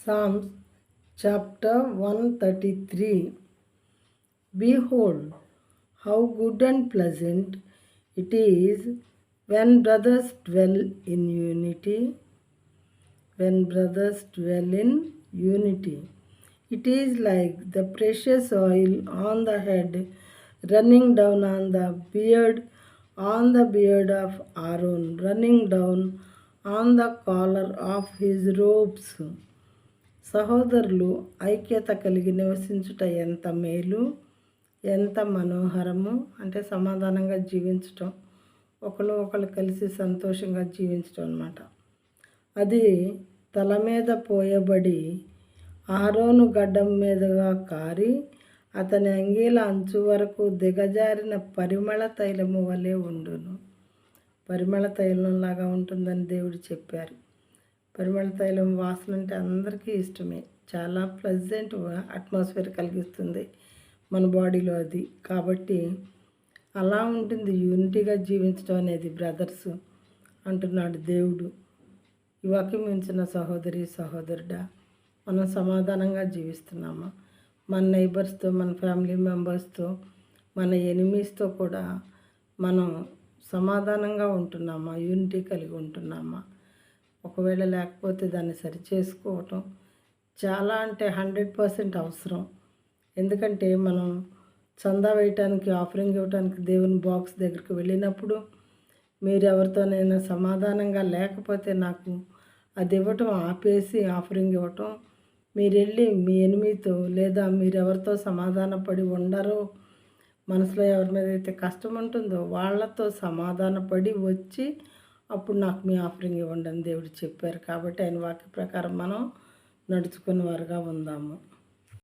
Psalms chapter 133. Behold, how good and pleasant it is when brothers dwell in unity. When brothers dwell in unity. It is like the precious oil on the head, running down on the beard of Aaron, running down on the collar of his robes. సహోదరులు ఐక్యత కలిగి నివసించుట ఎంత మేలు, ఎంత మనోహరము. అంటే సమాధానంగా జీవించటం, ఒకళ్ళు కలిసి సంతోషంగా జీవించటం అన్నమాట. అది తల మీద పోయబడి ఆరోను గడ్డం మీదుగా కారి అతని అంగీల అంచు వరకు దిగజారిన పరిమళ తైలము వలె ఉండును. పరిమళ తైలంలాగా ఉంటుందని దేవుడు చెప్పారు. పరిమళ తైలం వాసన అంటే అందరికీ ఇష్టమే. చాలా ప్లెజెంట్ అట్మాస్ఫియర్ కలిగిస్తుంది మన బాడీలో అది. కాబట్టి అలా ఉంటుంది యూనిటీగా జీవించడం అనేది బ్రదర్స్ అంటున్నాడు దేవుడు. ఈ వాక్యం మించిన సహోదరి సహోదరుడా, మనం సమాధానంగా జీవిస్తున్నామా? మన నైబర్స్తో, మన ఫ్యామిలీ మెంబర్స్తో, మన ఎనిమీస్తో కూడా మనం సమాధానంగా ఉంటున్నామా? యూనిటీ కలిగి ఉంటున్నామా? ఒకవేళ లేకపోతే దాన్ని సరి చేసుకోవటం చాలా అంటే 100% అవసరం. ఎందుకంటే మనం చందా వేయటానికి, ఆఫరింగ్ ఇవ్వటానికి దేవుని బాక్స్ దగ్గరికి వెళ్ళినప్పుడు మీరు ఎవరితోనైనా సమాధానంగా లేకపోతే నాకు అది ఇవ్వటం ఆపేసి ఆఫరింగ్ ఇవ్వటం, మీరు వెళ్ళి మీ ఎనిమితో లేదా మీరెవరితో సమాధాన పడి ఉండరో, మనసులో ఎవరి మీద అయితే కష్టం ఉంటుందో వాళ్ళతో సమాధాన పడి వచ్చి అప్పుడు నాకు మీ ఆఫరింగ్ ఇవ్వండి అని దేవుడు చెప్పారు. కాబట్టి ఆయన వాక్య ప్రకారం మనం నడుచుకునే వారుగా ఉందాము.